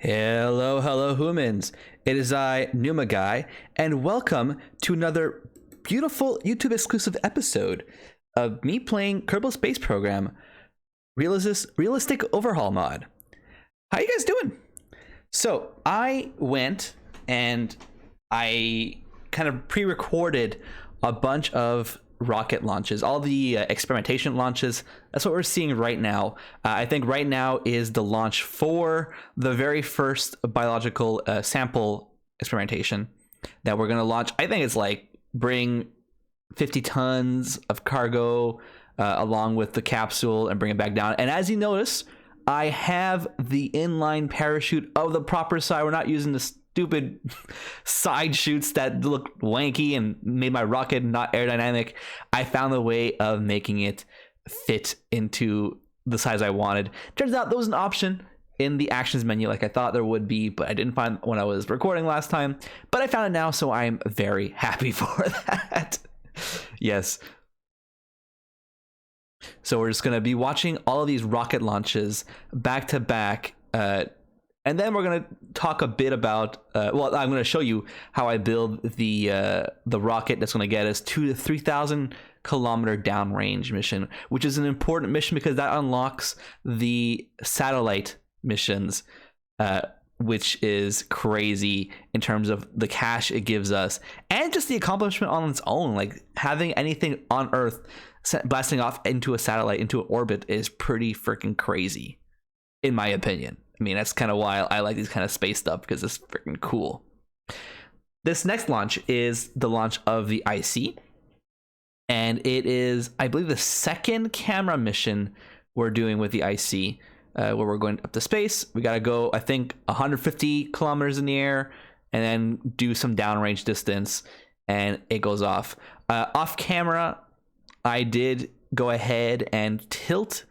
Hello, Hoomans. It is I, Numa Guy, and welcome to another beautiful YouTube exclusive episode of me playing Kerbal Space Program Realistic Overhaul mod. How you guys doing? So I went and I kind of pre-recorded a bunch of rocket launches, all the experimentation launches. That's what we're seeing right now. I think right now is the launch for the very first biological sample experimentation that we're going to launch. I think it's like bring 50 tons of cargo along with the capsule and bring it back down. And as you notice, I have the inline parachute of the proper side. We're not using the stupid side chutes that look wanky and made my rocket not aerodynamic. I found a way of making it fit into the size I wanted. Turns out there was an option in the actions menu like I thought there would be, but I didn't find when I was recording last time. But I found it now, so I'm very happy for that. Yes. So we're just going to be watching all of these rocket launches back to back. And then we're going to talk a bit about, well, I'm going to show you how I build the rocket that's going to get us to the 3,000 kilometer downrange mission, which is an important mission because that unlocks the satellite missions, which is crazy in terms of the cash it gives us and just the accomplishment on its own. Like having anything on Earth blasting off into a satellite, into an orbit is pretty freaking crazy, in my opinion. I mean, that's kind of why I like these kind of space stuff, because it's freaking cool. This next launch is the launch of the IC. And it is, I believe, the second camera mission we're doing with the IC, where we're going up to space. We got to go, I think, 150 kilometers in the air and then do some downrange distance. And it goes off. Off camera, I did go ahead and tilt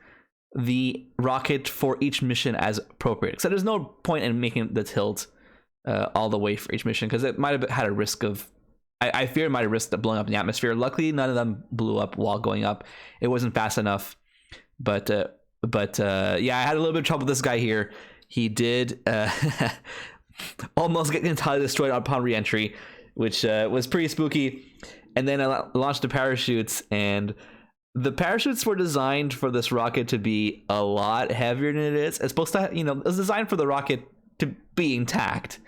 the rocket for each mission as appropriate. So there's no point in making the tilt all the way for each mission, because it might have had a risk of, I fear it might have risked of blowing up in the atmosphere. Luckily, none of them blew up while going up. It wasn't fast enough. But yeah, I had a little bit of trouble with this guy here. He did almost get entirely destroyed upon re-entry, which was pretty spooky. And then I launched the parachutes, and the parachutes were designed for this rocket to be a lot heavier than it is. It's supposed to, it was designed for the rocket to be intact.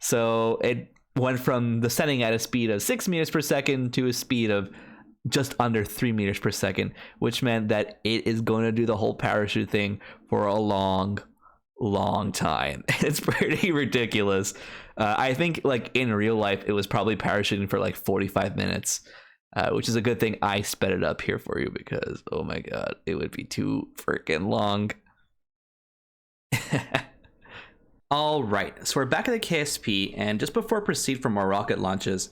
So it went from the setting at a speed of 6 meters per second to a speed of just under 3 meters per second, which meant that it is going to do the whole parachute thing for a long time. It's pretty ridiculous. I think like in real life, it was probably parachuting for like 45 minutes. Which is a good thing I sped it up here for you, because, oh my god, it would be too freaking long. All right, so we're back at the KSP, and just before I proceed for more rocket launches,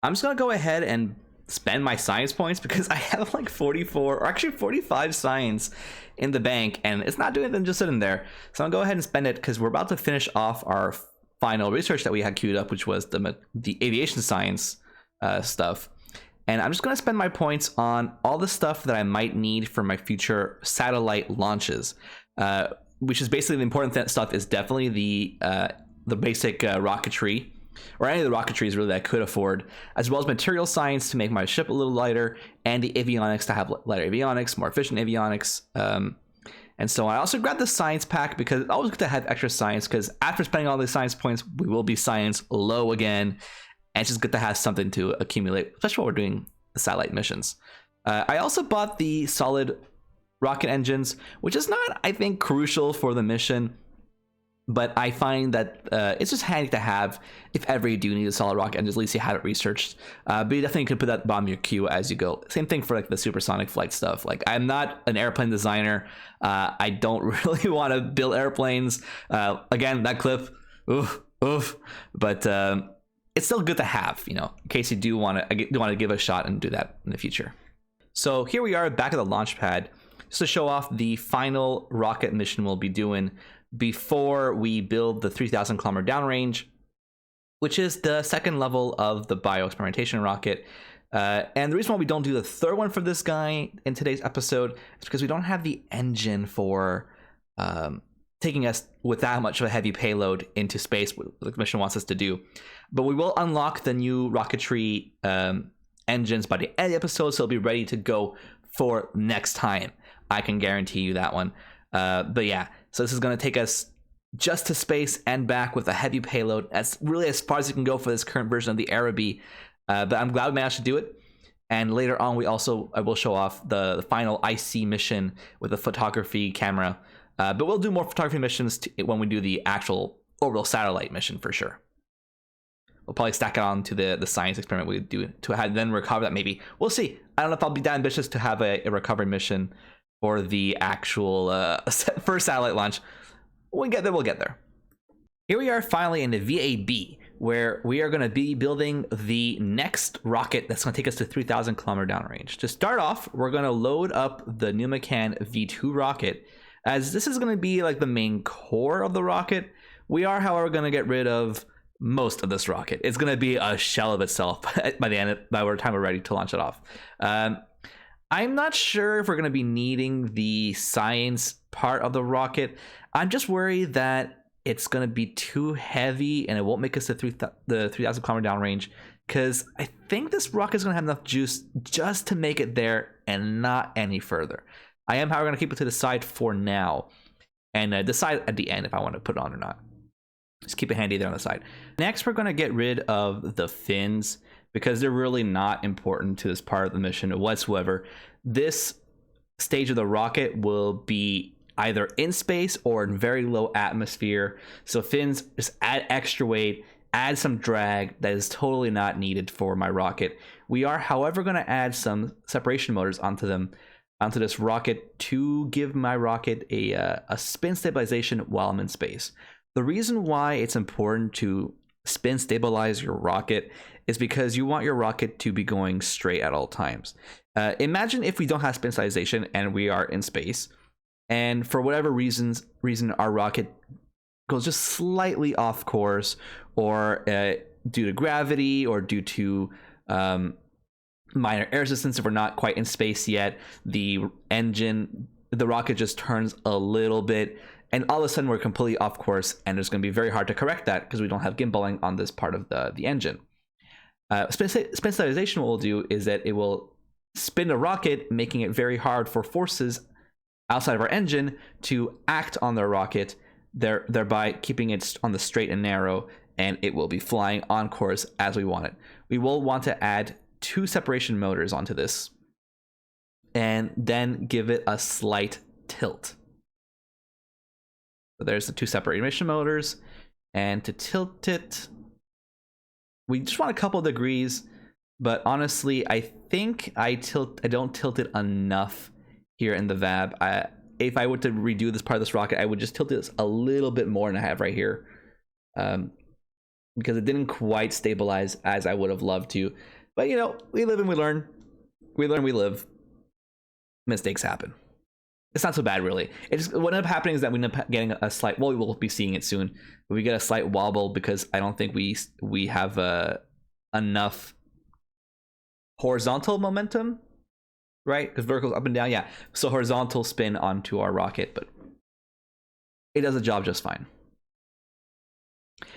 I'm just going to go ahead and spend my science points, because I have like 44, or actually 45 science in the bank, and it's not doing anything just sitting there. So I'll go ahead and spend it, because we're about to finish off our final research that we had queued up, which was the aviation science stuff. And I'm just going to spend my points on all the stuff that I might need for my future satellite launches, which is basically the important stuff is definitely the basic rocketry, or any of the rocketries really that I could afford, as well as material science to make my ship a little lighter, and the avionics to have lighter avionics, more efficient avionics, and so I also grabbed the science pack because it's always good to have extra science, because after spending all these science points, we will be science low again. And it's just good to have something to accumulate, especially while we're doing the satellite missions. I also bought the solid rocket engines, which is not, I think, crucial for the mission. But I find that it's just handy to have if ever you do need a solid rocket engine, at least you have it researched. But you definitely could put that bottom of your queue as you go. Same thing for like the supersonic flight stuff. Like, I'm not an airplane designer. I don't really want to build airplanes. Again, that clip, oof. But it's still good to have, in case you do want to give a shot and do that in the future. So here we are back at the launch pad, just to show off the final rocket mission we'll be doing before we build the 3,000 kilometer downrange, which is the second level of the bioexperimentation rocket. And the reason why we don't do the third one for this guy in today's episode is because we don't have the engine for taking us with that much of a heavy payload into space, what the mission wants us to do. But we will unlock the new rocketry engines by the end of the episode, so it'll be ready to go for next time. I can guarantee you that one. But yeah, so this is going to take us just to space and back with a heavy payload. That's really as far as you can go for this current version of the Araby. But I'm glad we managed to do it. And later on, I will show off the final IC mission with the photography camera. But we'll do more photography missions when we do the actual orbital satellite mission for sure. We'll probably stack it on to the science experiment we do to have then recover that maybe. We'll see. I don't know if I'll be that ambitious to have a recovery mission for the actual first satellite launch. When we get there, we'll get there. Here we are finally in the VAB, where we are going to be building the next rocket that's going to take us to 3,000 kilometer downrange. To start off, we're going to load up the Numacan V2 rocket, as this is going to be like the main core of the rocket. We are, however, going to get rid of most of this rocket. It's going to be a shell of itself by the time we're ready to launch it off. I'm not sure if we're going to be needing the science part of the rocket. I'm just worried that it's going to be too heavy and it won't make us to the 3,000 kilometer downrange, because I think this rocket is going to have enough juice just to make it there and not any further. I am, however, going to keep it to the side for now and decide at the end if I want to put it on or not. Just keep it handy there on the side. Next, we're going to get rid of the fins, because they're really not important to this part of the mission whatsoever. This stage of the rocket will be either in space or in very low atmosphere. So fins just add extra weight, add some drag that is totally not needed for my rocket. We are, however, going to add some separation motors onto this rocket to give my rocket a spin stabilization while I'm in space. The reason why it's important to spin stabilize your rocket is because you want your rocket to be going straight at all times. Imagine if we don't have spin stabilization and we are in space, and for whatever reason our rocket goes just slightly off course, or due to gravity or due to minor air resistance, if we're not quite in space yet, the rocket just turns a little bit, and all of a sudden we're completely off course, and it's going to be very hard to correct that because we don't have gimbaling on this part of the engine. Spin stabilization, what we'll do is that it will spin the rocket, making it very hard for forces outside of our engine to act on the rocket, thereby keeping it on the straight and narrow, and it will be flying on course as we want it. We will want to add 2 separation motors onto this, and then give it a slight tilt. So there's the 2 separation motors, and to tilt it, we just want a couple of degrees, but honestly, I think I don't tilt it enough here in the VAB. If I were to redo this part of this rocket, I would just tilt it a little bit more than I have right here, because it didn't quite stabilize as I would have loved to. But you know, we live and we learn. We learn, we live. Mistakes happen. It's not so bad, really. What ended up happening is that we end up getting a slight, well, we will be seeing it soon, but we get a slight wobble because I don't think we have enough horizontal momentum, right? Because vertical up and down, yeah. So horizontal spin onto our rocket, but it does the job just fine.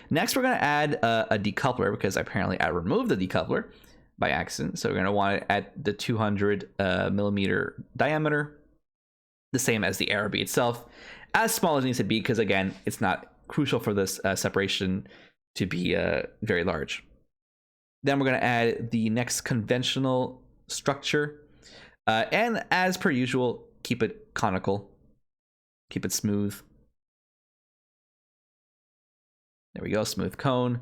Next, we're going to add a decoupler, because apparently I removed the decoupler by accident. So we're going to want it at the 200 millimeter diameter, the same as the Araby itself, as small as it needs to be, because again, it's not crucial for this separation to be very large. Then we're going to add the next conventional structure, and as per usual, keep it conical, keep it smooth. There we go, smooth cone.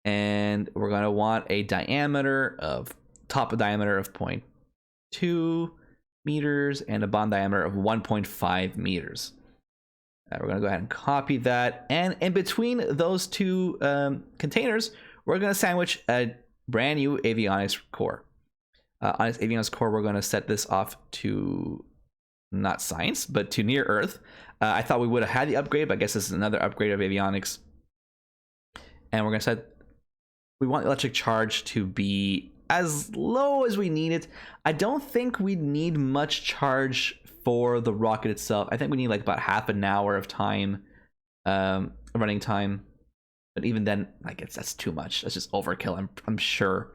And we're going to want a diameter of, top diameter of 0.2 meters and a bottom diameter of 1.5 meters. We're going to go ahead and copy that. And in between those 2 containers, we're going to sandwich a brand new avionics core. On this avionics core, we're going to set this off to not science, but to near Earth. I thought we would have had the upgrade, but I guess this is another upgrade of avionics. And we're going to set, we want electric charge to be as low as we need it. I don't think we need much charge for the rocket itself. I think we need like about half an hour of time running time. But even then, like that's too much. That's just overkill. I'm sure,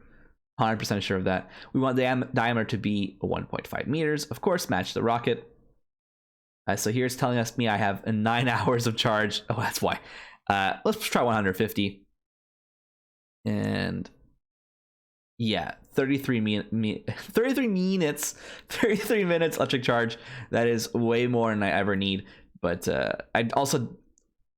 100% sure of that. We want the diameter to be 1.5 meters. Of course, match the rocket. So here's telling us I have 9 hours of charge. Oh, that's why. Let's try 150. And yeah, 33 minutes electric charge. That is way more than I ever need. But I also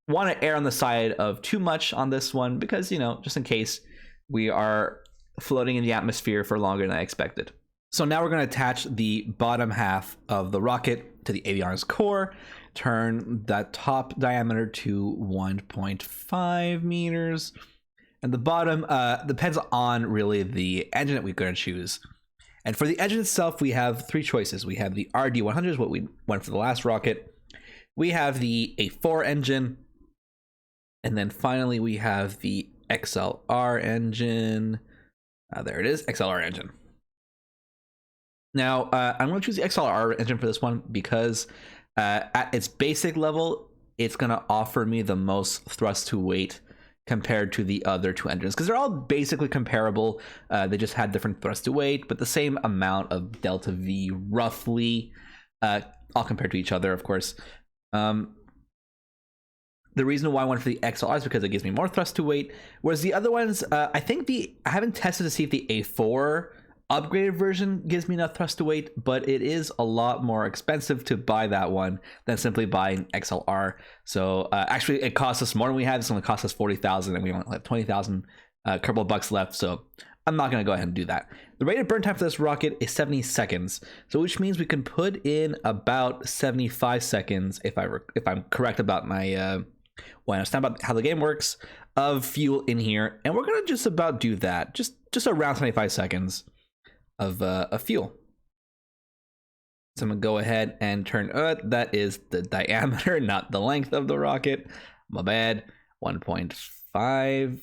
want to err on the side of too much on this one because, just in case we are floating in the atmosphere for longer than I expected. So now we're going to attach the bottom half of the rocket to the avionics core, turn that top diameter to 1.5 meters, and the bottom depends on really the engine that we're going to choose. And for the engine itself, we have 3 choices. We have the RD100, what we went for the last rocket. We have the A4 engine, and then finally we have the XLR engine. There it is, XLR engine. Now, I'm going to choose the XLR engine for this one because at its basic level, it's going to offer me the most thrust to weight compared to the other 2 engines, because they're all basically comparable. They just had different thrust to weight, but the same amount of delta V roughly, all compared to each other, of course. The reason why I went for the XLR is because it gives me more thrust to weight, whereas the other ones, I haven't tested to see if the A4 upgraded version gives me enough thrust to weight, but it is a lot more expensive to buy that one than simply buying XLR. So actually, it costs us more than we have. It's going to cost us 40,000, and we only have 20,000 Kerbal bucks left. So I'm not going to go ahead and do that. The rated burn time for this rocket is 70 seconds, so which means we can put in about 75 seconds if I'm correct about my when I understand about how the game works of fuel in here, and we're going to just about do that, just around 75 seconds of fuel. So I'm gonna go ahead and turn, that is the diameter, not the length of the rocket. My bad. 1.5.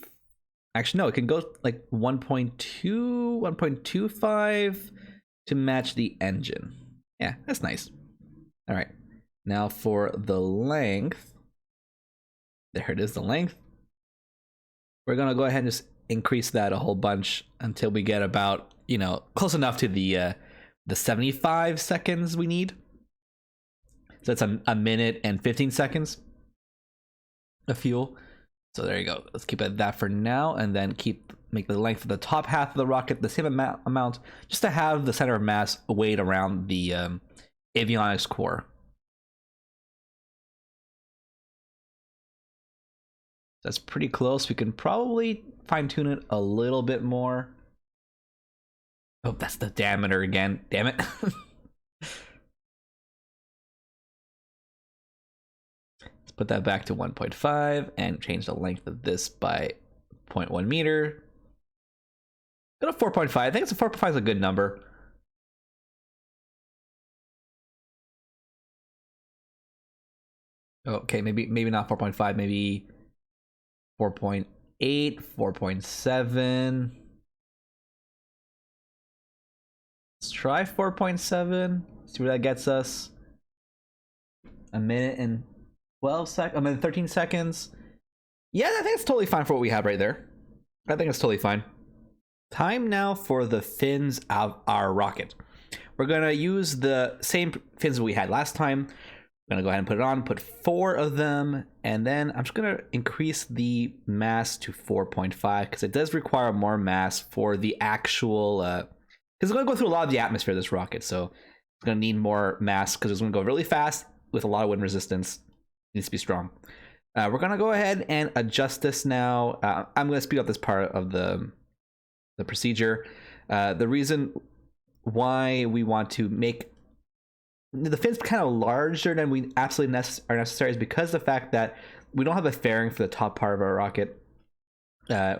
Actually, no, it can go like 1.2, 1.25 to match the engine. Yeah, that's nice. All right. Now for the length. There it is, the length. We're gonna go ahead and just increase that a whole bunch until we get about, close enough to the 75 seconds we need. So that's a minute and 15 seconds of fuel. So there you go. Let's keep it at that for now, and then make the length of the top half of the rocket the same amount, just to have the center of mass weighed around the avionics core. That's pretty close. We can probably fine-tune it a little bit more. Oh, that's the diameter again. Damn it. Let's put that back to 1.5 and change the length of this by 0.1 meter. Go to 4.5. I think it's a 4.5 is a good number. Okay, maybe not 4.5, maybe 4.8, 4.7. Let's try 4.7. See where that gets us. A minute and 13 seconds. Yeah, I think it's totally fine for what we have right there. I think it's totally fine. Time now for the fins of our rocket. We're gonna use the same fins we had last time. I'm gonna go ahead and put it on, put 4 of them, and then I'm just gonna increase the mass to 4.5 because it does require more mass for the actual, because it's gonna go through a lot of the atmosphere of this rocket, so it's gonna need more mass because it's gonna go really fast with a lot of wind resistance. It needs to be strong. We're gonna go ahead and adjust this now. I'm gonna speed up this part of the procedure. The reason why we want to make the fins kind of larger than we absolutely are necessary is because of the fact that we don't have a fairing for the top part of our rocket,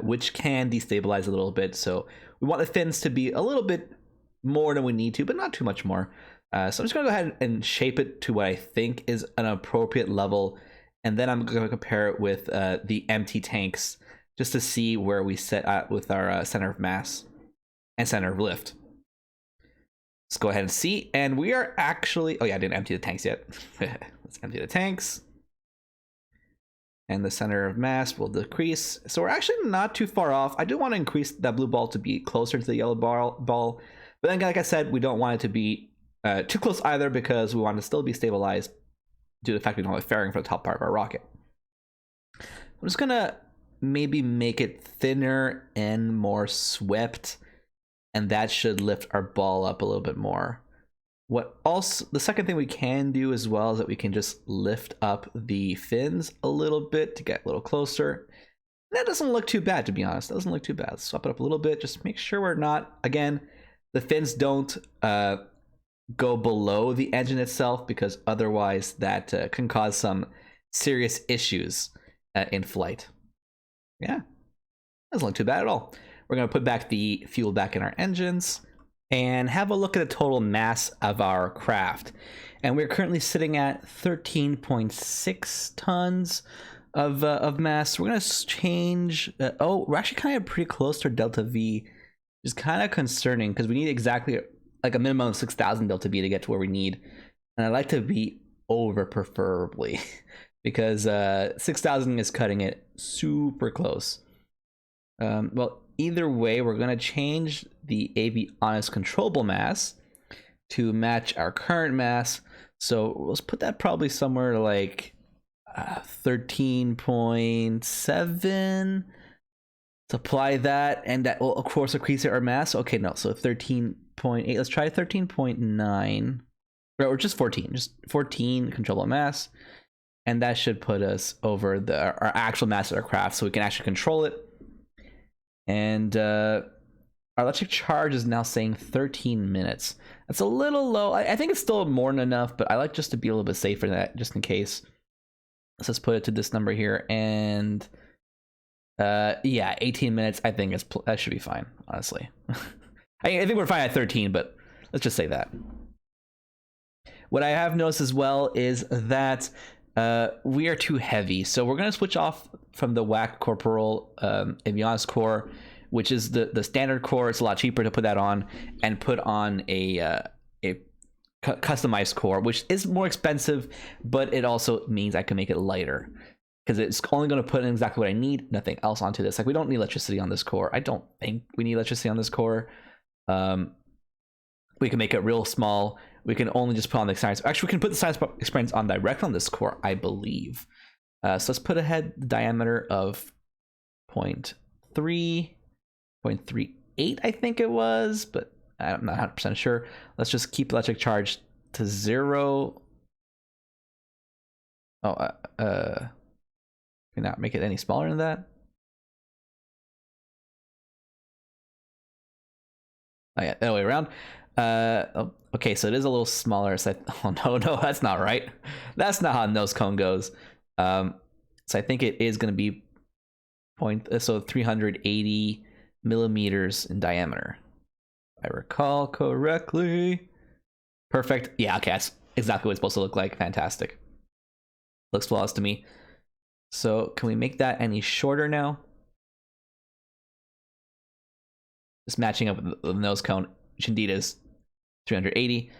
which can destabilize a little bit. So we want the fins to be a little bit more than we need to, but not too much more. So I'm just gonna go ahead and shape it to what I think is an appropriate level, and then I'm gonna compare it with the empty tanks just to see where we sit at with our center of mass and center of lift. Let's go ahead and see, and we are actually, oh yeah, I didn't empty the tanks yet. Let's empty the tanks. and the center of mass will decrease. So we're actually not too far off. I do want to increase that blue ball to be closer to the yellow ball, but then like I said, we don't want it to be too close either, because we want to still be stabilized due to the fact we don't have fairing for the top part of our rocket. I'm just gonna maybe make it thinner and more swept, and that should lift our ball up a little bit more. What also, the second thing we can do as well is that we can just lift up the fins a little bit to get a little closer. That doesn't look too bad, to be honest. That doesn't look too bad. Let's swap it up a little bit. Just make sure we're not, again, the fins don't go below the engine itself, because otherwise that can cause some serious issues in flight. Yeah, doesn't look too bad at all. We're going to put back the fuel back in our engines and have a look at the total mass of our craft. And we're currently sitting at 13.6 tons of mass. We're going to change. We're actually kind of pretty close to our delta V, which is kind of concerning, because we need exactly like a minimum of 6,000 delta V to get to where we need. And I'd like to be over, preferably, because 6,000 is cutting it super close. Well, either way, we're going to change the avionics controllable mass to match our current mass. So let's put that probably somewhere to like 13.7. Supply that, and that will of course increase our mass. Okay, no, so 13.8. Let's try 13.9. Or just 14. Just 14 controllable mass. And that should put us over our actual mass of our craft, so we can actually control it. And our electric charge is now saying 13 minutes. That's a little low. I think it's still more than enough, but I like just to be a little bit safer than that, just in case. Let's just put it to this number here, and yeah, 18 minutes. I think that should be fine, honestly. I think we're fine at 13, but let's just say that. What I have noticed as well is that we are too heavy, so we're going to switch off from the WAC Corporal avionics core, which is the standard core. It's a lot cheaper to put that on, and put on a customized core, which is more expensive, but it also means I can make it lighter, because it's only going to put in exactly what I need, nothing else onto this. Like, we don't need electricity on this core. I don't think we need electricity on this core. We can make it real small. We can only just put on the science. Actually, we can put the science experiments on direct on this core, I believe. So let's put ahead the diameter of 0.38, I think it was, but I'm not 100% sure. Let's just keep electric charge to 0. Can not make it any smaller than that. Oh yeah, the other way around. Okay, so it is a little smaller. So oh no, that's not right. That's not how a nose cone goes. So I think it is going to be 380 millimeters in diameter, if I recall correctly. Perfect. Yeah, okay, that's exactly what it's supposed to look like. Fantastic. Looks flawless to me. So can we make that any shorter now? Just matching up with the nose cone, which indeed is 380.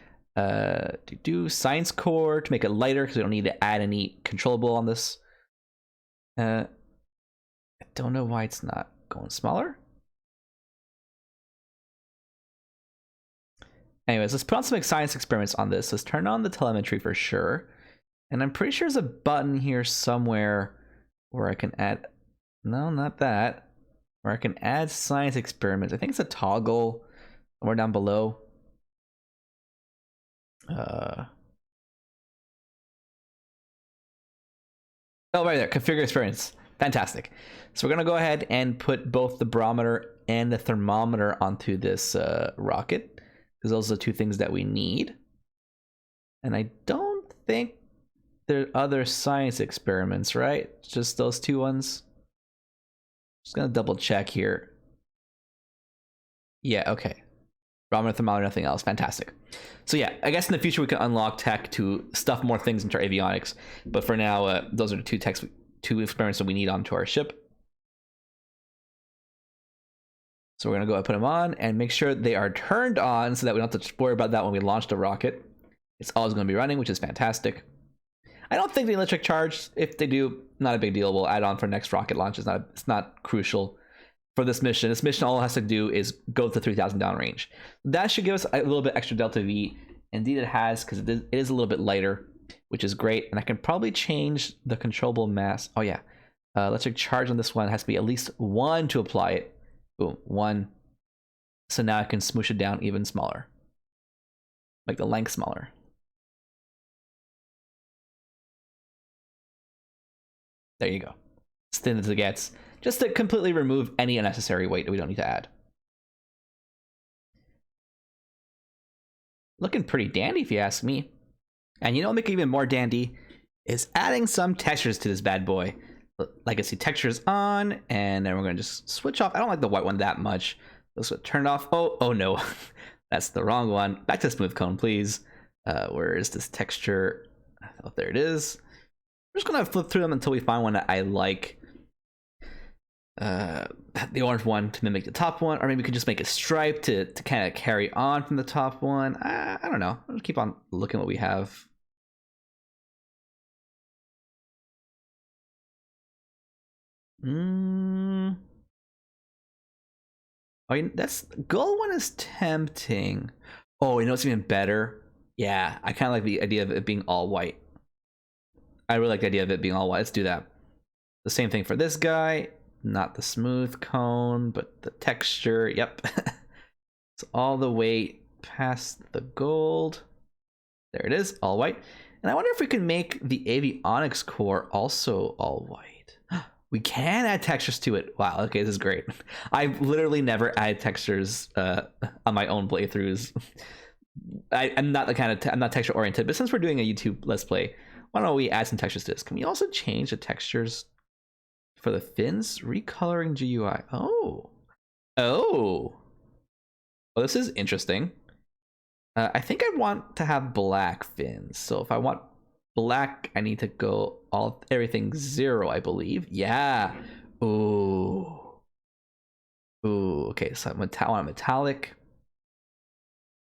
Do science core to make it lighter, because we don't need to add any controllable on this. I don't know why it's not going smaller. Anyways, let's put on some science experiments on this. Let's turn on the telemetry for sure. And I'm pretty sure there's a button here somewhere where I can add... No, not that. Where I can add science experiments. I think it's a toggle somewhere down below. Oh, right there. Configure experiments. Fantastic. So we're going to go ahead and put both the barometer and the thermometer onto this rocket, because those are the two things that we need. And I don't think there are other science experiments, right? It's just those two ones. Just gonna double check here. Yeah, okay. Barometer, thermometer, nothing else. Fantastic. So yeah, I guess in the future we can unlock tech to stuff more things into our avionics. But for now, those are the two experiments that we need onto our ship. So we're gonna go ahead and put them on and make sure they are turned on, so that we don't have to worry about that when we launch the rocket. It's always gonna be running, which is fantastic. I don't think the electric charge, if they do, not a big deal. We'll add on for next rocket launch. It's not crucial for this mission. This mission, all it has to do is go to 3,000 downrange. That should give us a little bit extra delta V. Indeed, it has, because it is a little bit lighter, which is great. And I can probably change the controllable mass. Oh yeah, electric charge on this one has to be at least 1 to apply it. Boom, 1. So now I can smoosh it down even smaller, like the length smaller. There you go. As thin as it gets, just to completely remove any unnecessary weight that we don't need to add. Looking pretty dandy if you ask me. And you know what make it even more dandy is adding some textures to this bad boy. Like I see textures on, and then we're gonna just switch off. I don't like the white one that much. Let's turn it off. Oh no, that's the wrong one. Back to smooth cone, please. Where is this texture? Oh, there it is. We're just gonna flip through them until we find one that I like. The orange one to mimic the top one, or maybe we could just make a stripe to kind of carry on from the top one. I don't know. I'll keep on looking what we have. Oh, that's gold one is tempting. Oh, you know what's even better? Yeah, I kind of like the idea of it being all white. I really like the idea of it being all white. Let's do that. The same thing for this guy. Not the smooth cone, but the texture. Yep. It's all the way past the gold. There it is, all white. And I wonder if we can make the avionics core also all white. We can add textures to it. Wow, okay, this is great. I've literally never added textures on my own playthroughs. I'm not the kind of I'm not texture oriented, but since we're doing a YouTube Let's Play, why don't we add some textures to this? Can we also change the textures for the fins? Recoloring GUI. Oh, this is interesting. I think I want to have black fins. So if I want black, I need to go everything 0, I believe. Yeah. Ooh. Okay, so I want metallic.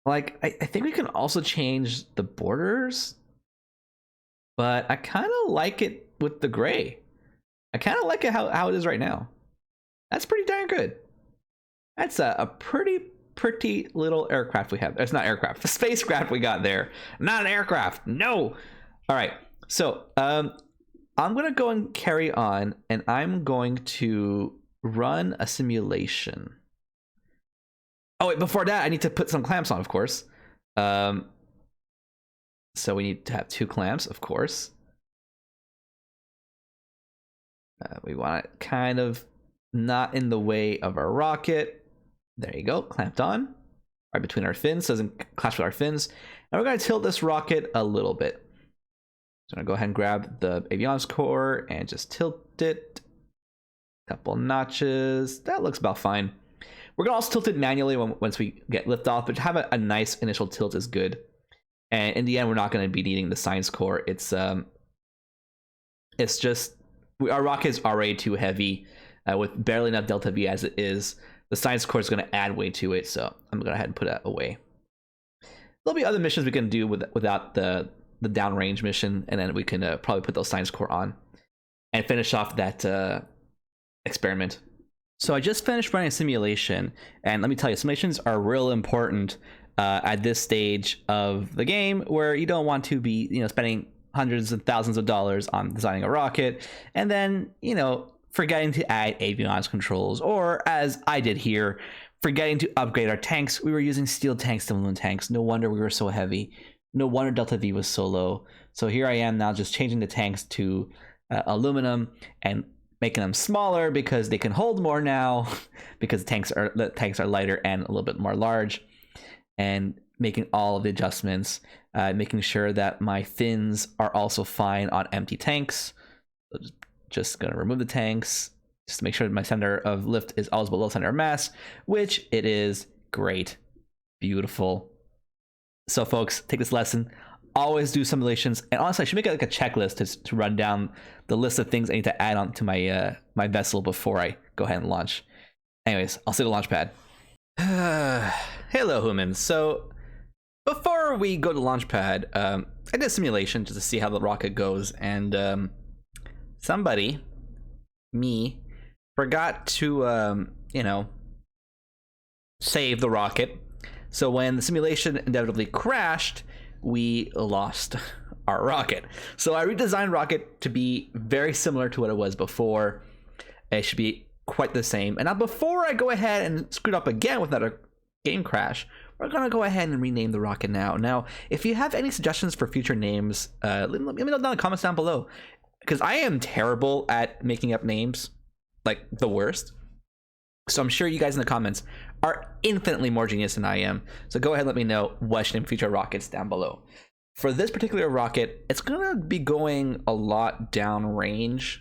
Like, I think we can also change the borders, but I kind of like it with the gray. I kind of like it how it is right now. That's pretty darn good. That's a pretty little aircraft we have. It's not aircraft, the spacecraft we got there. Not an aircraft, no. All right, so I'm gonna go and carry on, and I'm going to run a simulation. Oh wait, before that, I need to put some clamps on, of course. So we need to have 2 clamps, of course. We want it kind of not in the way of our rocket. There you go, clamped on. Right between our fins, so it doesn't clash with our fins. And we're gonna tilt this rocket a little bit. So I'm gonna go ahead and grab the avionics core and just tilt it. Couple notches, that looks about fine. We're gonna also tilt it manually once we get liftoff, but to have a nice initial tilt is good. And in the end, we're not gonna be needing the science core. It's just, our rocket is already too heavy with barely enough delta V as it is. The science core is going to add weight to it, so I'm going to go ahead and put that away. There'll be other missions we can do without the downrange mission, and then we can probably put those science core on and finish off that experiment. So I just finished running a simulation, and let me tell you, simulations are real important at this stage of the game, where you don't want to be, spending hundreds of thousands of dollars on designing a rocket, and then, forgetting to add avionics controls, or as I did here, forgetting to upgrade our tanks. We were using steel tanks to balloon tanks. No wonder we were so heavy. No wonder delta V was so low. So here I am now just changing the tanks to aluminum and making them smaller because they can hold more now because the tanks are lighter and a little bit more large, and making all of the adjustments, making sure that my fins are also fine on empty tanks. So just gonna remove the tanks just to make sure that my center of lift is always below center of mass, which it is. Great, beautiful. So folks, take this lesson, always do simulations, and honestly I should make it like a checklist to run down the list of things I need to add on to my my vessel before I go ahead and launch. Anyways, I'll see the launch pad. Hello Hoomans. So Before we go to launch pad, I did a simulation just to see how the rocket goes, and somebody, me, forgot to, you know, save the rocket. So when the simulation inevitably crashed, we lost our rocket. So I redesigned rocket to be very similar to what it was before. It should be quite the same. And now before I go ahead and screw it up again with another game crash, we're gonna go ahead and rename the rocket now. Now, if you have any suggestions for future names, let me know down in the comments down below, because I am terrible at making up names, like the worst. So I'm sure you guys in the comments are infinitely more genius than I am. So go ahead and let me know what should name future rockets down below. For this particular rocket, it's gonna be going a lot downrange.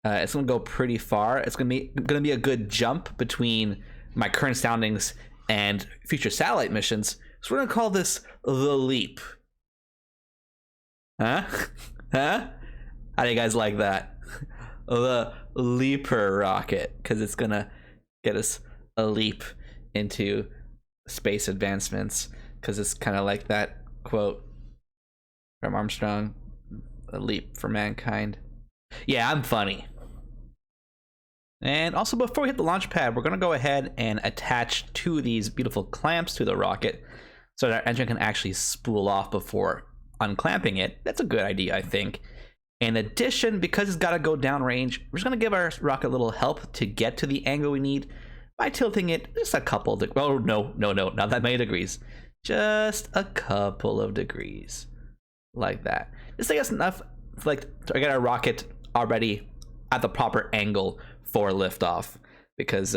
It's gonna go pretty far. It's gonna be a good jump between my current soundings and future satellite missions. So we're gonna call this the Leap. Huh? Huh? How do you guys like that? The Leaper rocket, because it's gonna get us a leap into space advancements, because it's kind of like that quote from Armstrong, a leap for mankind. Yeah, I'm funny. And also, before we hit the launch pad, we're going to go ahead and attach two of these beautiful clamps to the rocket so that our engine can actually spool off before unclamping it. That's a good idea, I think. In addition, because it's got to go downrange, we're just going to give our rocket a little help to get to the angle we need by tilting it just a couple of degrees. Oh, no, not that many degrees. Just a couple of degrees. Like that. Just take us enough to get our rocket already at the proper angle for liftoff, because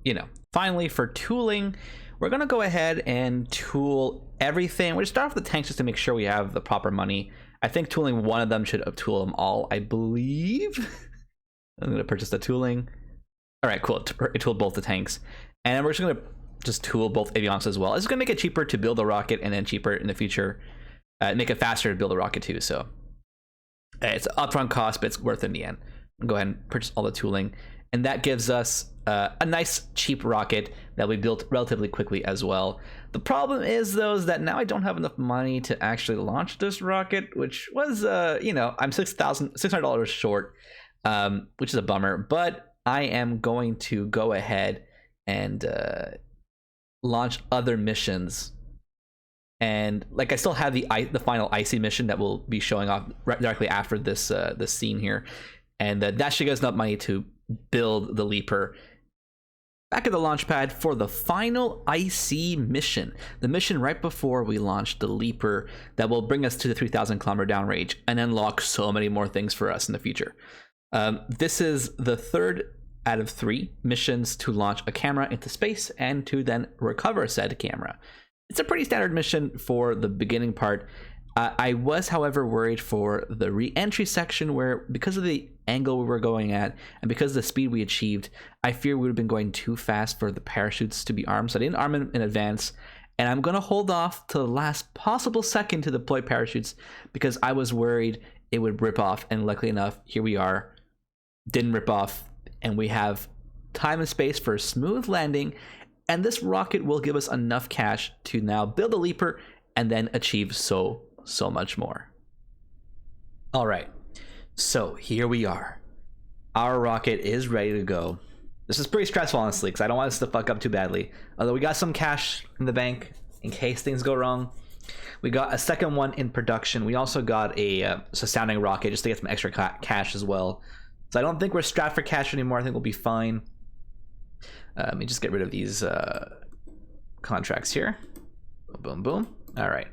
you know. Finally, for tooling, we're gonna go ahead and tool everything. We're gonna start off with the tanks just to make sure we have the proper money. I think tooling one of them should tool them all, I believe. I'm gonna purchase the tooling. All right, cool. It tooled both the tanks, and we're just gonna tool both avionics as well. It's gonna make it cheaper to build a rocket, and then cheaper in the future, make it faster to build a rocket too. So it's an upfront cost, but it's worth it in the end. Go ahead and purchase all the tooling, and that gives us a nice cheap rocket that we built relatively quickly as well. The problem is though is that now I don't have enough money to actually launch this rocket, which was you know, I'm $600 short, which is a bummer, but I am going to go ahead and launch other missions. And like, I still have the final icy mission that will be showing off directly after this this scene here. And that should give us enough money to build the Leaper. Back at the launch pad for the final IC mission. The mission right before we launch the Leaper that will bring us to the 3,000 kilometer downrange and unlock so many more things for us in the future. This is the third out of 3 missions to launch a camera into space and to then recover said camera. It's a pretty standard mission for the beginning part. I was, however, worried for the re-entry section where, because of the angle we were going at and because of the speed we achieved, I fear we would have been going too fast for the parachutes to be armed. So I didn't arm them in advance, and I'm going to hold off to the last possible second to deploy parachutes because I was worried it would rip off, and luckily enough, here we are. Didn't rip off, and we have time and space for a smooth landing, and this rocket will give us enough cash to now build a Leaper and then achieve so much more. All right, so here we are. Our rocket is ready to go. This is pretty stressful, honestly, because I don't want us to fuck up too badly. Although we got some cash in the bank in case things go wrong. We got a second one in production. We also got a sounding rocket just to get some extra cash as well. So I don't think we're strapped for cash anymore. I think we'll be fine. Let me just get rid of these contracts here. Boom, boom. All right.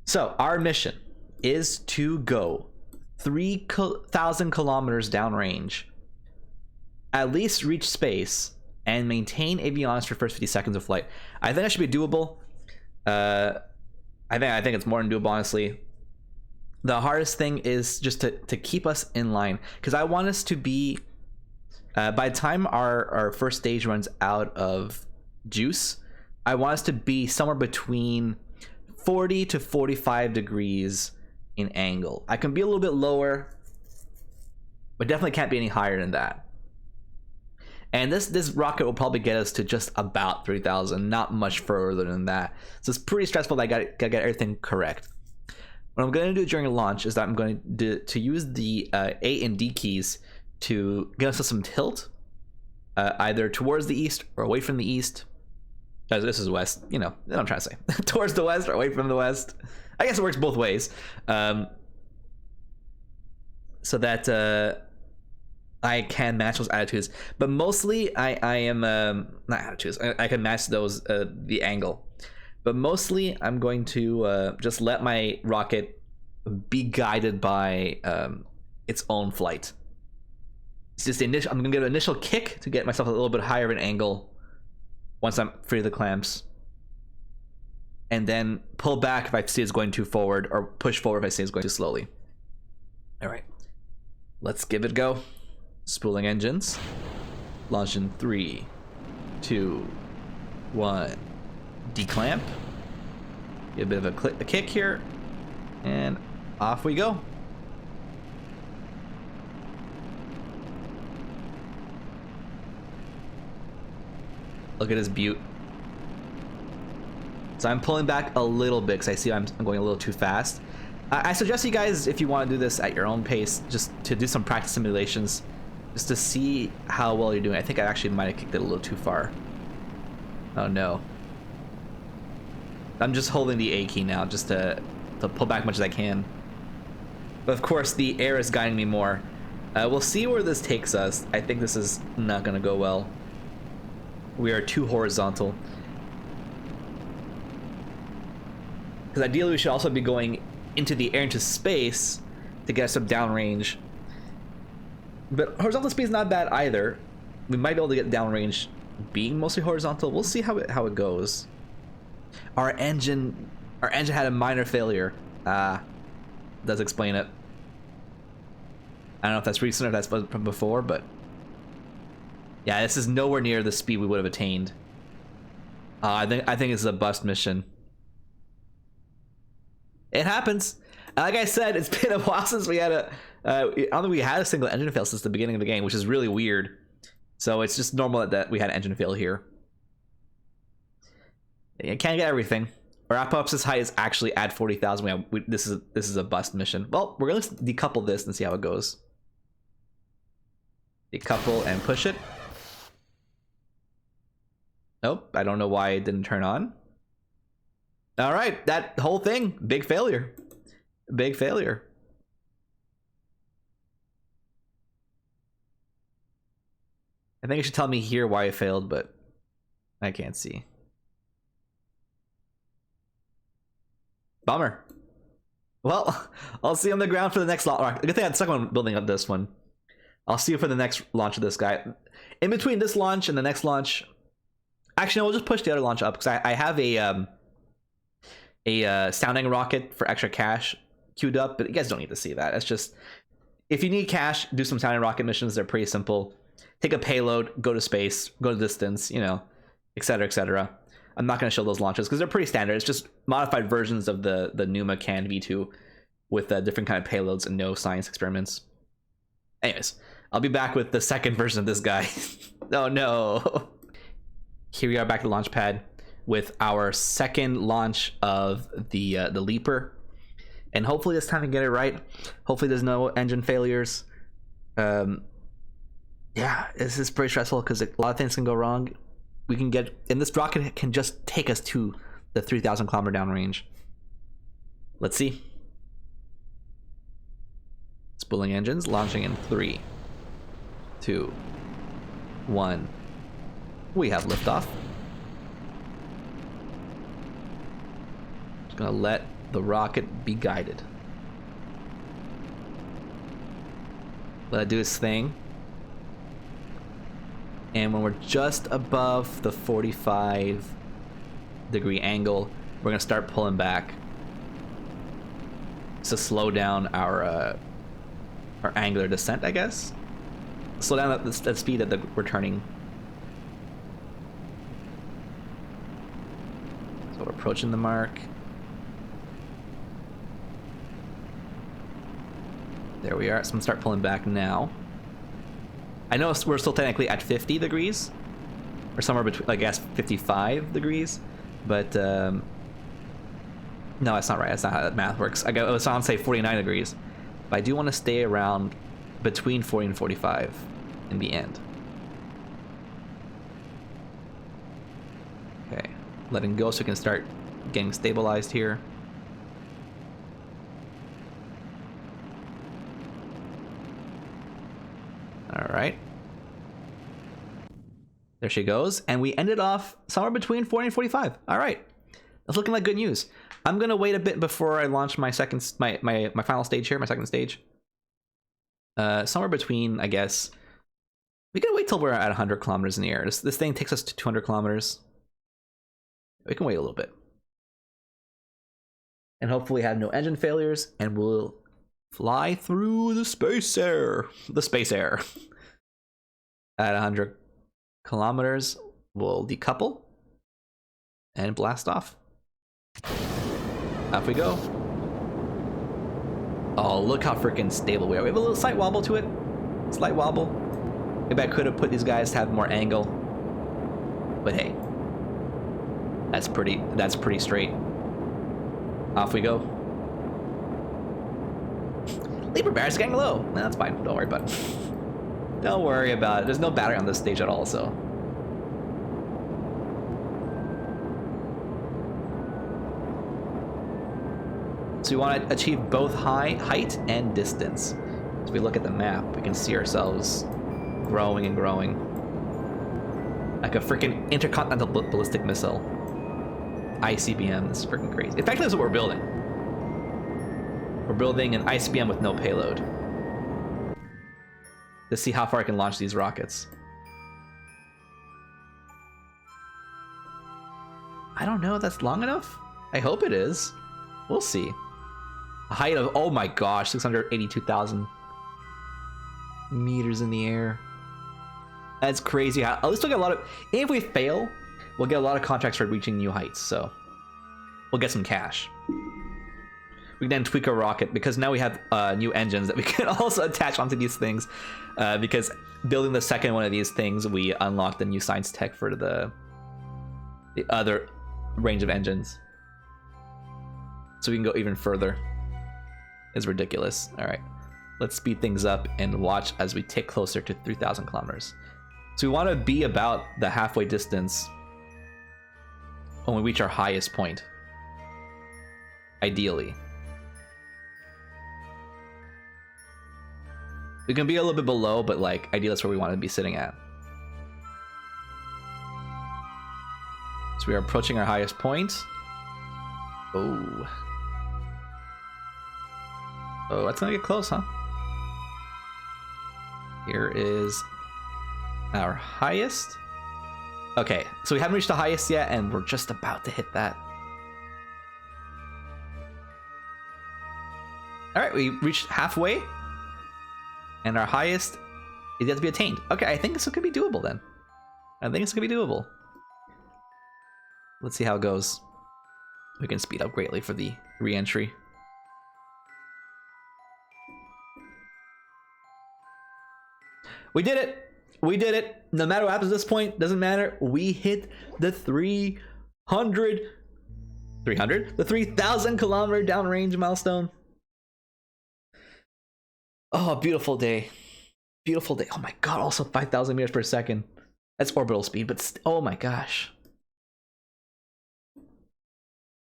So our mission is to go 3,000 kilometers downrange, at least reach space, and maintain avionics for the first 50 seconds of flight. I think that should be doable. I think it's more than doable, honestly. The hardest thing is just to keep us in line, because I want us to be, by the time our first stage runs out of juice, I want us to be somewhere between 40 to 45 degrees in angle. I can be a little bit lower, but definitely can't be any higher than that. And this rocket will probably get us to just about 3,000, not much further than that. So it's pretty stressful that I gotta get everything correct. What I'm going to do during launch is that I'm going to use the A and D keys to get us some tilt, either towards the east or away from the east. This is west, you know what I'm trying to say. Towards the west or away from the west. I guess it works both ways. So that I can match those attitudes. But mostly I am, not attitudes, I can match those, the angle. But mostly, I'm going to just let my rocket be guided by its own flight. It's just the initial. I'm going to give an initial kick to get myself a little bit higher of an angle once I'm free of the clamps, and then pull back if I see it's going too forward, or push forward if I see it's going too slowly. All right, let's give it a go. Spooling engines. Launch in 3, 2, 1. Declamp, get a bit of a kick here, and off we go. Look at this beaut. So I'm pulling back a little bit because I see I'm going a little too fast. I suggest you guys, if you want to do this at your own pace, just to do some practice simulations, just to see how well you're doing. I think I actually might have kicked it a little too far. Oh no. I'm just holding the A key now just to pull back as much as I can. But of course, the air is guiding me more. We'll see where this takes us. I think this is not going to go well. We are too horizontal. Because ideally, we should also be going into the air, into space, to get some downrange. But horizontal speed is not bad either. We might be able to get downrange being mostly horizontal. We'll see how it goes. Our engine had a minor failure. Does explain it. I don't know if that's recent or if that's from before, but yeah, this is nowhere near the speed we would have attained. I think it's a bust mission. It happens. Like I said, it's been a while since we had I don't think we had a single engine fail since the beginning of the game, which is really weird. So it's just normal that we had an engine fail here. You can't get everything. Our apoapsis height is actually at 40,000. This is a bust mission. Well, we're gonna decouple this and see how it goes. Decouple and push it. Nope, I don't know why it didn't turn on. All right, that whole thing, big failure. Big failure. I think it should tell me here why it failed, but I can't see. Bummer. Well, I'll see you on the ground for the next launch. Good thing I had the second one building up this one. I'll see you for the next launch of this guy. In between this launch and the next launch, actually, no, we'll just push the other launch up because I have a sounding rocket for extra cash queued up, but you guys don't need to see that. It's just, if you need cash, do some sounding rocket missions. They're pretty simple. Take a payload, go to space, go to distance, you know, etc., etc. I'm not going to show those launches because they're pretty standard. It's just modified versions of the Numa Can V2 with different kind of payloads and no science experiments. Anyways, I'll be back with the second version of this guy. Oh no. Here we are back at the launch pad with our second launch of the Leaper. And hopefully this time we get it right. Hopefully there's no engine failures. Yeah, this is pretty stressful because a lot of things can go wrong. We can get, and this rocket can just take us to the 3,000 kilometer downrange. Let's see. Spooling engines, launching in 3, 2, 1. We have liftoff. Just gonna let the rocket be guided. Let it do its thing. And when we're just above the 45-degree angle, we're gonna start pulling back to slow down our angular descent, I guess. Slow down at the speed that we're turning. So we're approaching the mark. There we are. So I'm gonna start pulling back now. I know we're still technically at 50 degrees, or somewhere between, I guess, 55 degrees, but no, that's not right. That's not how that math works. I was on say 49 degrees, but I do want to stay around between 40 and 45 in the end. Okay, letting go so we can start getting stabilized here. All right. There she goes, and we ended off somewhere between 40 and 45. All right, that's looking like good news. I'm gonna wait a bit before I launch my my final stage here, my second stage. Somewhere between, I guess. We can wait till we're at 100 kilometers in the air. This thing takes us to 200 kilometers. We can wait a little bit, and hopefully have no engine failures, and we'll fly through the space air. At 100 kilometers, we'll decouple and blast off. Off we go. Oh, look how freaking stable we are. We have a little slight wobble to it. Slight wobble. Maybe I could have put these guys to have more angle. But hey. That's pretty straight. Off we go. Leaper barracks getting low. No, that's fine. Don't worry about it. Don't worry about it. There's no battery on this stage at all, so. So we want to achieve both height and distance. As we look at the map, we can see ourselves growing and growing. Like a freaking intercontinental ballistic missile. ICBM, this is freaking crazy. In fact, that's what we're building. We're building an ICBM with no payload. To see how far I can launch these rockets. I don't know if that's long enough. I hope it is. We'll see. A height of, oh my gosh, 682,000 meters in the air. That's crazy. At least we'll get a lot of, if we fail, we'll get a lot of contracts for reaching new heights, so we'll get some cash. We can then tweak our rocket, because now we have new engines that we can also attach onto these things, because building the second one of these things, we unlock the new science tech for the other range of engines. So we can go even further. It's ridiculous. All right, let's speed things up and watch as we tick closer to 3,000 kilometers. So we want to be about the halfway distance when we reach our highest point, ideally. We can be a little bit below, but like ideally that's where we want to be sitting at. So we are approaching our highest point. Oh, that's gonna get close, huh? Here is our highest. Okay, so we haven't reached the highest yet, and we're just about to hit that. All right, we reached halfway, and our highest is yet to be attained. Okay, I think this could be doable then. I think it's gonna be doable. Let's see how it goes. We can speed up greatly for the re-entry. We did it! We did it! No matter what happens at this point, doesn't matter. We hit the 3,000 kilometer downrange milestone. Oh, beautiful day. Beautiful day. Oh my god, also 5,000 meters per second. That's orbital speed, but oh my gosh.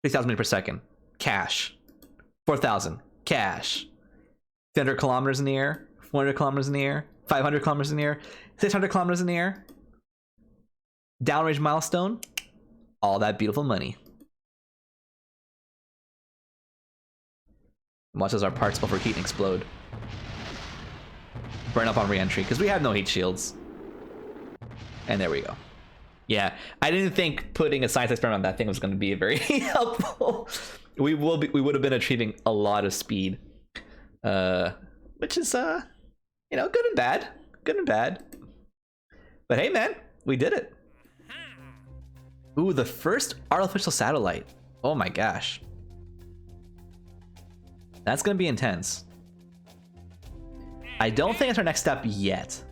3,000 meters per second. Cash. 4,000. Cash. 300 kilometers in the air. 400 kilometers in the air. 500 kilometers in the air. 600 kilometers in the air. Downrange milestone. All that beautiful money. Watch as our parts overheat and explode. Burn up on re-entry, because we have no heat shields. And there we go. Yeah, I didn't think putting a science experiment on that thing was going to be very helpful. We would have been achieving a lot of speed, which is you know, good and bad, good and bad. But hey, man, we did it. Ooh, the first artificial satellite. Oh my gosh, that's gonna be intense. I don't think it's our next step yet.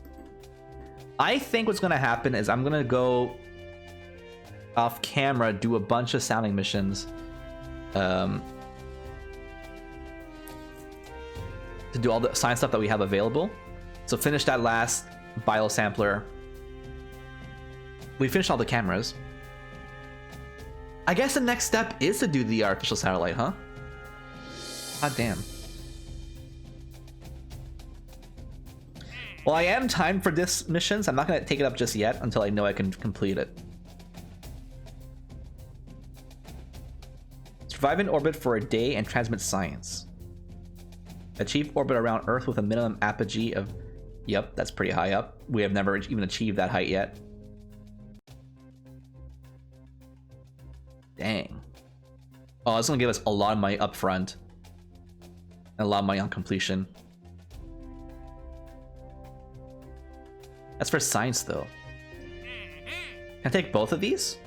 I think what's gonna happen is I'm gonna go off camera, do a bunch of sounding missions, to do all the science stuff that we have available. So finish that last bio sampler. We finished all the cameras. I guess the next step is to do the artificial satellite, huh? God damn. Well, I am timed for this mission, so I'm not going to take it up just yet until I know I can complete it. Survive in orbit for a day and transmit science. Achieve orbit around Earth with a minimum apogee of... Yep, that's pretty high up. We have never even achieved that height yet. Dang. Oh, it's going to give us a lot of money up front. And a lot of money on completion. That's for science, though. Can I take both of these?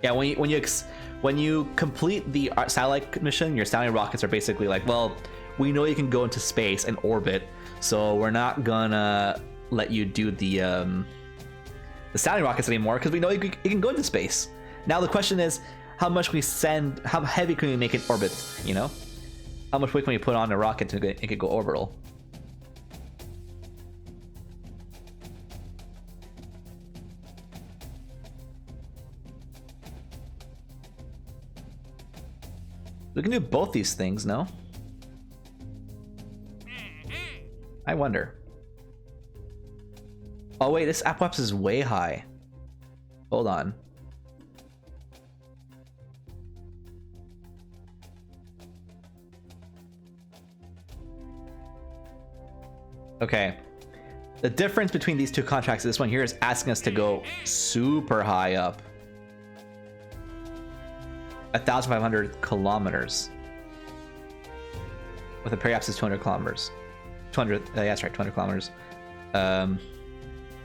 Yeah, when you complete the satellite mission, your sounding rockets are basically like, well, we know you can go into space and orbit, so we're not gonna let you do the sounding rockets anymore because we know you can go into space. Now the question is, how much we send? How heavy can we make it orbit? You know, how much weight can we put on a rocket to make it go orbital? We can do both these things, no? I wonder. Oh wait, this apoapsis is way high. Hold on. Okay. The difference between these two contracts, this one here is asking us to go super high up. 1,500 kilometers. With a periapsis 200 kilometers. 200, yeah, that's right, 200 kilometers.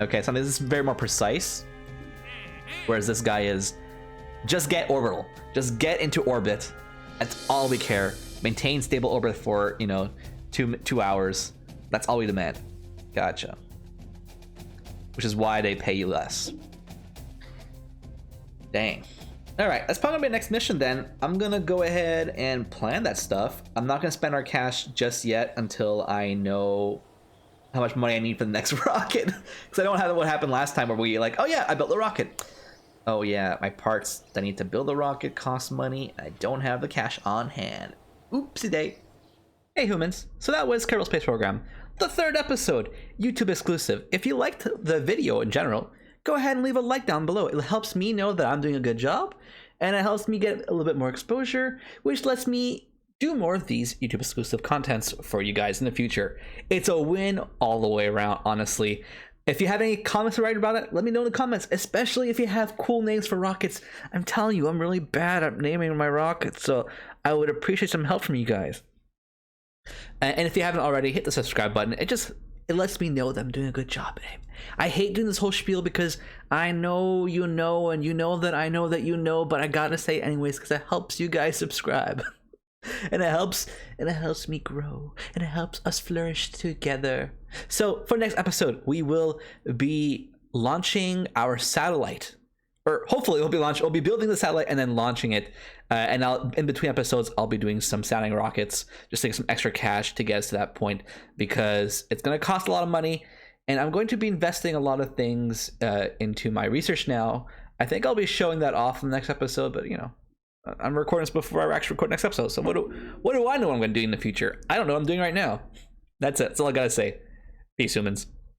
Okay, so this is very more precise. Whereas this guy is just get orbital. Just get into orbit. That's all we care. Maintain stable orbit for, you know, two hours. That's all we demand. Gotcha. Which is why they pay you less. Dang. Alright, that's probably gonna be the next mission then. I'm gonna go ahead and plan that stuff. I'm not gonna spend our cash just yet until I know how much money I need for the next rocket. Because I don't have what happened last time where we like, oh yeah, I built the rocket. Oh yeah, my parts that I need to build the rocket cost money. I don't have the cash on hand. Oopsie day. Hey humans, so that was Kerbal Space Program, the 3rd episode, YouTube exclusive. If you liked the video in general, go ahead and leave a like down below. It helps me know that I'm doing a good job, and it helps me get a little bit more exposure, which lets me do more of these YouTube exclusive contents for you guys in the future. It's a win all the way around, honestly. If you have any comments to write about it, let me know in the comments, especially if you have cool names for rockets. I'm telling you, I'm really bad at naming my rockets, so I would appreciate some help from you guys. And if you haven't already, hit the subscribe button. It lets me know that I'm doing a good job. I hate doing this whole spiel because I know you know, and you know that I know that you know, but I gotta say it anyways because it helps you guys subscribe. and it helps me grow, and it helps us flourish together. So for next episode, we will be launching our satellite. Or hopefully we'll be building the satellite and then launching it. And in between episodes, I'll be doing some sounding rockets, just to get some extra cash to get us to that point, because it's going to cost a lot of money. And I'm going to be investing a lot of things into my research now. I think I'll be showing that off in the next episode, but you know, I'm recording this before I actually record next episode. So what do I know what I'm going to do in the future? I don't know what I'm doing right now. That's it. That's all I got to say. Peace, humans.